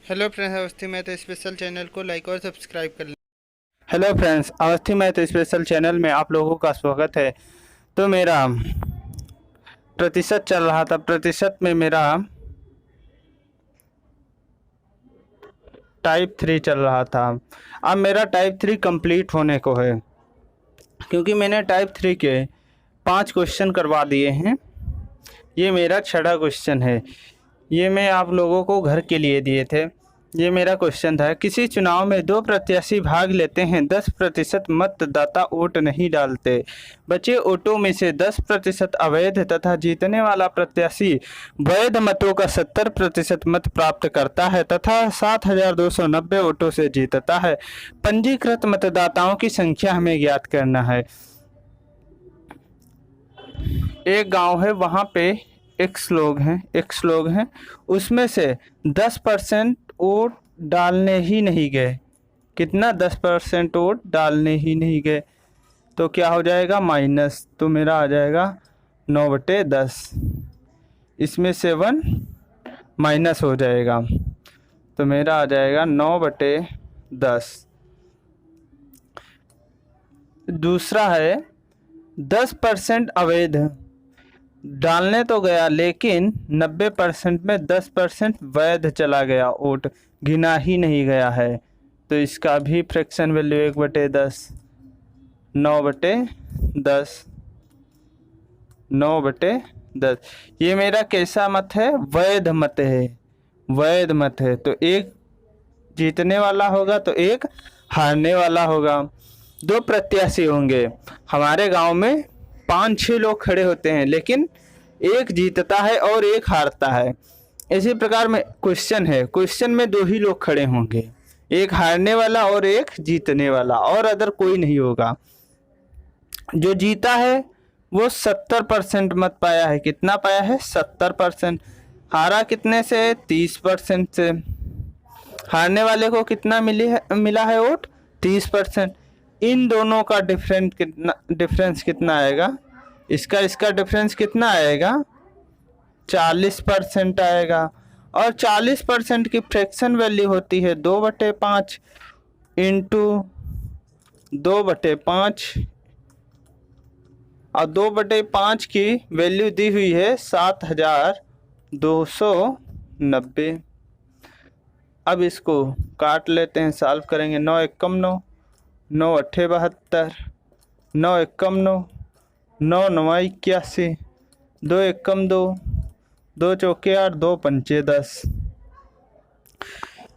Hello friends, Awasthi math special channel को like और subscribe कर लें। Hello friends, Awasthi math special channel में आप लोगों का स्वागत है। तो मेरा प्रतिशत चल रहा था, प्रतिशत में मेरा टाइप 3 चल रहा था। अब मेरा टाइप 3 कंप्लीट होने को है, क्योंकि मैंने टाइप 3 के 5 क्वेश्चन करवा दिए हैं। ये मेरा 6वां क्वेश्चन है। ये मैं आप लोगों को घर के लिए दिए थे। ये मेरा क्वेश्चन था, किसी चुनाव में 2 प्रत्याशी भाग लेते हैं, 10% मतदाता वोट नहीं डालते। बचे वोटों में से 10% अवैध तथा जीतने वाला प्रत्याशी वैध मतों का 70% मत प्राप्त करता है तथा 7,290 वोटों से जीतता है। पंजीकृत मतदाताओं की संख्या हमें ज्ञात करना है। एक गांव है, वहाँ पे एक्स लोग हैं, उसमें से 10% वोट डालने ही नहीं गए। कितना? 10% वोट डालने ही नहीं गए। तो क्या हो जाएगा? माइनस। तो मेरा आ जाएगा 9/10। इसमें से 1 माइनस हो जाएगा, तो मेरा आ जाएगा 9/10। दूसरा है 10% अवैध। डालने तो गया, लेकिन 90% में 10% वैध चला गया, वोट गिना ही नहीं गया है। तो इसका भी फ्रैक्शन वैल्यू 1/10, 9/10, 9/10। ये मेरा कैसा मत है? वैध मत है, वैध मत है। तो एक जीतने वाला होगा तो एक हारने वाला होगा। 2 प्रत्याशी होंगे। हमारे गांव में 5-6 लोग खड़े होते हैं, लेकिन एक जीतता है और एक हारता है। इसी प्रकार में क्वेश्चन है, क्वेश्चन में 2 ही लोग खड़े होंगे, एक हारने वाला और एक जीतने वाला, और अदर कोई नहीं होगा। जो जीता है वो 70% मत पाया है। कितना पाया है? 70%। हारा कितने से? 30% से। हारने वाले को कितना मिला है वोट? 30%। इन दोनों का डिफरेंस कितना आएगा? इसका डिफरेंस कितना आएगा? 40% आएगा। और 40% की फ्रैक्शन वैल्यू होती है 2/5 इंटू 2/5, और 2/5 की वैल्यू दी हुई है 7,290। अब इसको काट लेते हैं, सॉल्व करेंगे। 9 एकम 9, 9 अट्ठे 72, 9 एकम 9, 9 नवा 81, 2 एकम 2, 2 चौके 8, 2 पंचे 10।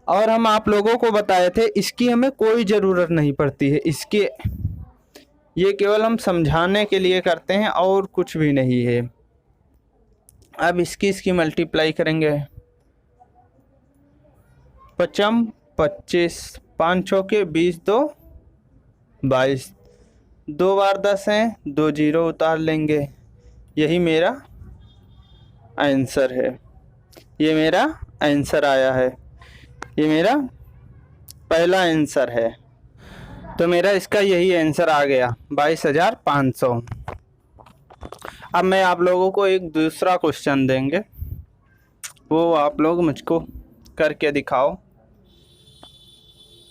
और हम आप लोगों को बताए थे इसकी हमें कोई ज़रूरत नहीं पड़ती है। इसके ये केवल हम समझाने के लिए करते हैं और कुछ भी नहीं है। अब इसकी मल्टीप्लाई करेंगे। 55, 25, 5 चौके 20, 2 22, 2 बार 10 हैं, 2 जीरो उतार लेंगे। यही मेरा आंसर है। ये मेरा आंसर आया है। ये मेरा पहला आंसर है। तो मेरा इसका यही आंसर आ गया, 22,500। अब मैं आप लोगों को एक दूसरा क्वेश्चन देंगे, वो आप लोग मुझको करके दिखाओ,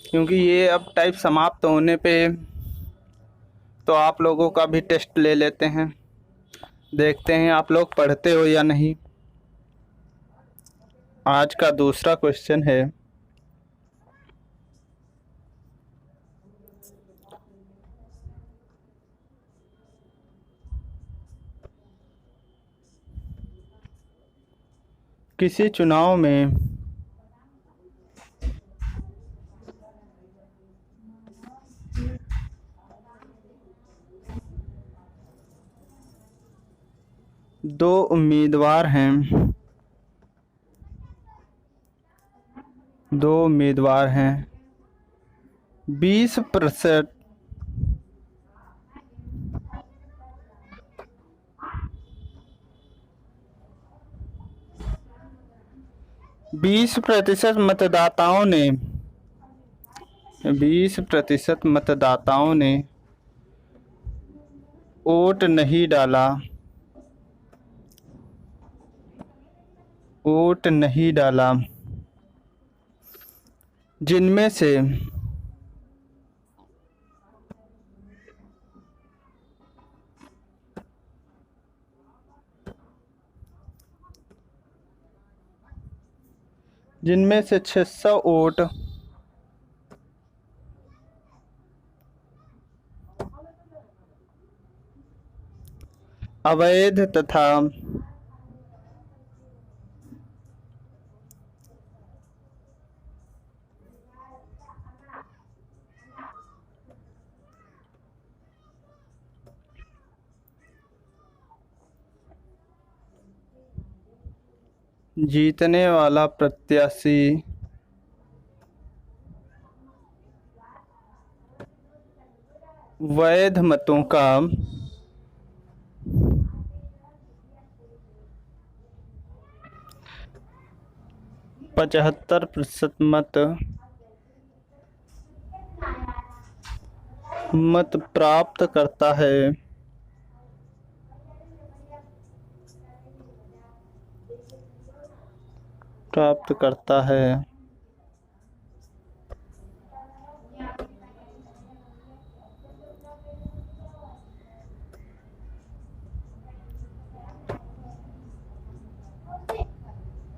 क्योंकि ये अब टाइप समाप्त होने पे तो आप लोगों का भी टेस्ट ले लेते हैं। देखते हैं आप लोग पढ़ते हो या नहीं। आज का दूसरा क्वेश्चन है, किसी चुनाव में दो उम्मीदवार हैं, 20%, 20% मतदाताओं ने 20% मतदाताओं ने वोट नहीं डाला, वोट नहीं डाला। जिनमें से जिनमें से 600 वोट अवैध तथा जीतने वाला प्रत्याशी वैध मतों का 75% मत प्राप्त करता है। प्राप्त करता है।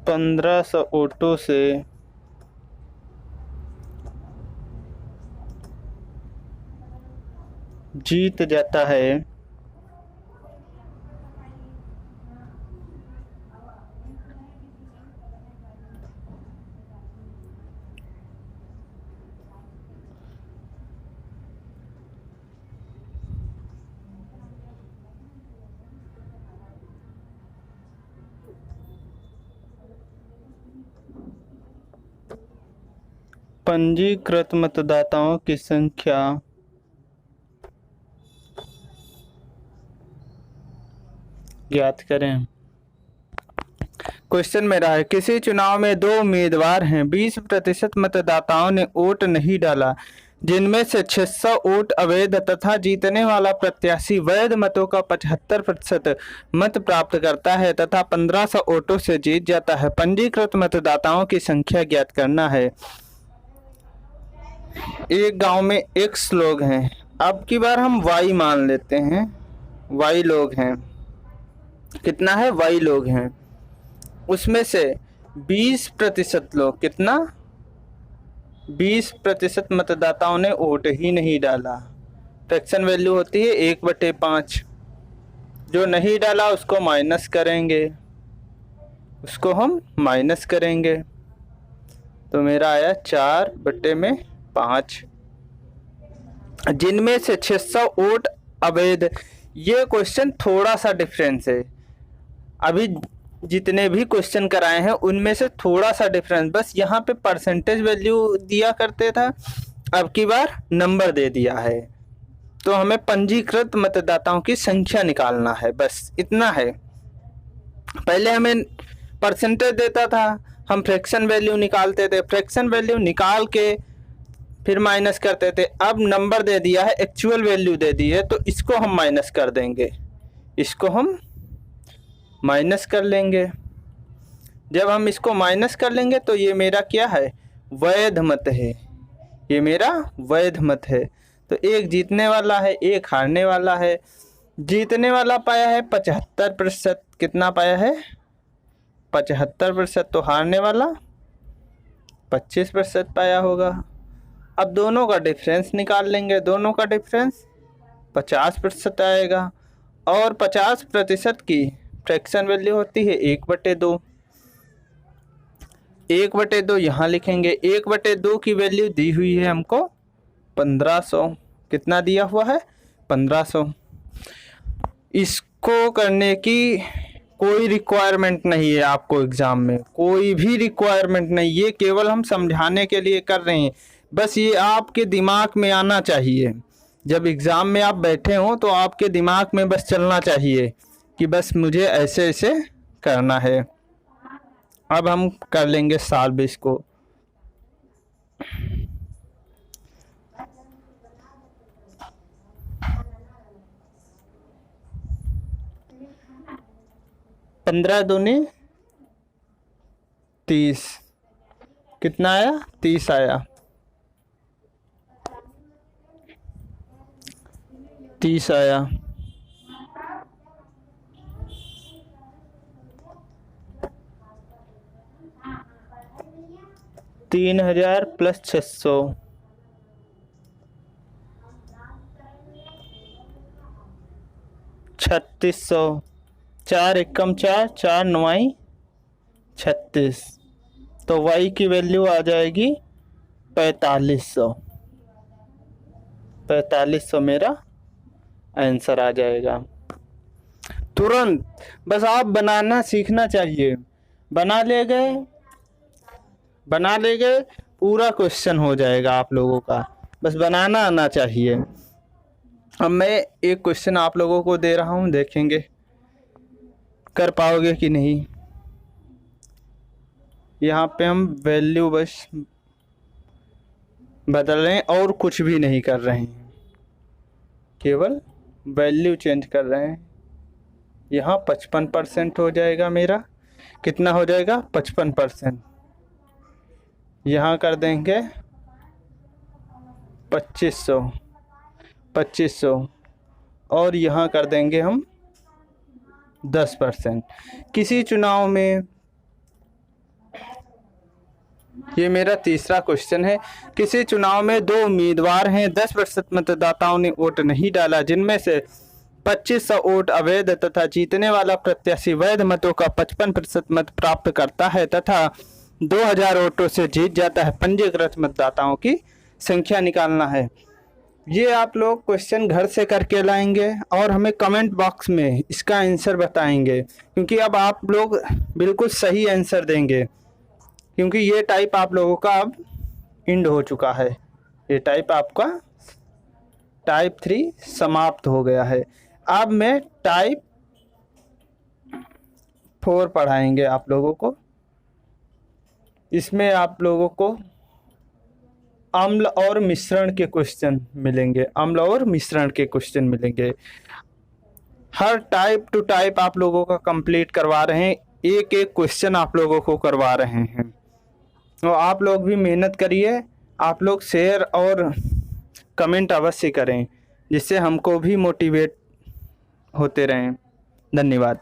पंद्रह सौ वोटों से जीत जाता है। पंजीकृत मतदाताओं की संख्या ज्ञात करें। क्वेश्चन मेरा है, किसी चुनाव में दो उम्मीदवार हैं, 20% मतदाताओं ने वोट नहीं डाला, जिनमें से 600 वोट अवैध तथा जीतने वाला प्रत्याशी वैध मतों का 75% मत प्राप्त करता है तथा 1500 वोटों से जीत जाता है। पंजीकृत मतदाताओं की संख्या ज्ञात करना है। एक गांव में X लोग हैं, अब की बार हम Y मान लेते हैं, Y लोग हैं। कितना है? Y लोग हैं। उसमें से 20% लोग, कितना? 20% मतदाताओं ने वोट ही नहीं डाला। फ्रैक्शन वैल्यू होती है 1/5। जो नहीं डाला उसको माइनस करेंगे, उसको हम माइनस करेंगे, तो मेरा आया 4/5। जिनमें से 600 वोट अवैध। ये क्वेश्चन थोड़ा सा डिफरेंस है, अभी जितने भी क्वेश्चन कराए हैं उनमें से थोड़ा सा डिफरेंस, बस यहाँ पे परसेंटेज वैल्यू दिया करते था, अब की बार नंबर दे दिया है। तो हमें पंजीकृत मतदाताओं की संख्या निकालना है, बस इतना है। पहले हमें परसेंटेज देता था, हम फ्रैक्शन वैल्यू निकालते थे, फ्रैक्शन वैल्यू निकाल के फिर माइनस करते थे। अब नंबर दे दिया है, एक्चुअल वैल्यू दे दी है, तो इसको हम माइनस कर देंगे, इसको हम माइनस कर लेंगे। जब हम इसको माइनस कर लेंगे तो ये मेरा क्या है? वैध मत है। ये मेरा वैध मत है। तो एक जीतने वाला है, एक हारने वाला है। जीतने वाला पाया है 75%। कितना पाया है? 75%। तो हारने वाला 25% पाया होगा। अब दोनों का डिफरेंस निकाल लेंगे, दोनों का डिफरेंस 50% आएगा। और 50% की फ्रैक्शन वैल्यू होती है 1/2। 1/2 यहाँ लिखेंगे। 1/2 की वैल्यू दी हुई है हमको 1500। कितना दिया हुआ है? 1500। इसको करने की कोई रिक्वायरमेंट नहीं है आपको एग्जाम में, कोई भी रिक्वायरमेंट नहीं, ये केवल हम समझाने के लिए कर रहे हैं। बस ये आपके दिमाग में आना चाहिए, जब एग्ज़ाम में आप बैठे हों तो आपके दिमाग में बस चलना चाहिए कि बस मुझे ऐसे ऐसे करना है। अब हम कर लेंगे सॉल्व इसको। पंद्रह दूनी 30। कितना आया? 30 आया। 30 आया। 3000 प्लस 600, 3600। 4 एकम 4, 4 9 36। तो y की वैल्यू आ जाएगी 4500। 4500 मेरा आंसर आ जाएगा। तुरंत बस आप बनाना सीखना चाहिए। बना ले गए पूरा क्वेश्चन हो जाएगा आप लोगों का, बस बनाना आना चाहिए। अब मैं एक क्वेश्चन आप लोगों को दे रहा हूँ, देखेंगे कर पाओगे कि नहीं। यहाँ पे हम वैल्यू बस बदल रहे हैं और कुछ भी नहीं कर रहे हैं, केवल वैल्यू चेंज कर रहे हैं। यहाँ 55% हो जाएगा मेरा। कितना हो जाएगा? 55%। यहाँ कर देंगे 2500 और यहाँ कर देंगे हम 10%। किसी चुनाव में, ये मेरा तीसरा क्वेश्चन है, किसी चुनाव में 2 उम्मीदवार हैं, 10% मतदाताओं ने वोट नहीं डाला, जिनमें से 2500 वोट अवैध तथा जीतने वाला प्रत्याशी वैध मतों का 55% मत प्राप्त करता है तथा 2000 वोटों से जीत जाता है। पंजीकृत मतदाताओं की संख्या निकालना है। ये आप लोग क्वेश्चन घर से करके लाएंगे और हमें कमेंट बॉक्स में इसका आंसर बताएंगे, क्योंकि अब आप लोग बिल्कुल सही आंसर देंगे, क्योंकि ये टाइप आप लोगों का अब एंड हो चुका है। ये टाइप आपका टाइप 3 समाप्त हो गया है। अब मैं टाइप 4 पढ़ाएंगे आप लोगों को। इसमें आप लोगों को अम्ल और मिश्रण के क्वेश्चन मिलेंगे। अम्ल और मिश्रण के क्वेश्चन मिलेंगे। हर टाइप टू टाइप आप लोगों का कंप्लीट करवा रहे हैं, एक एक क्वेश्चन आप लोगों को करवा रहे हैं। तो आप लोग भी मेहनत करिए, आप लोग शेयर और कमेंट अवश्य करें, जिससे हमको भी मोटिवेट होते रहें। धन्यवाद।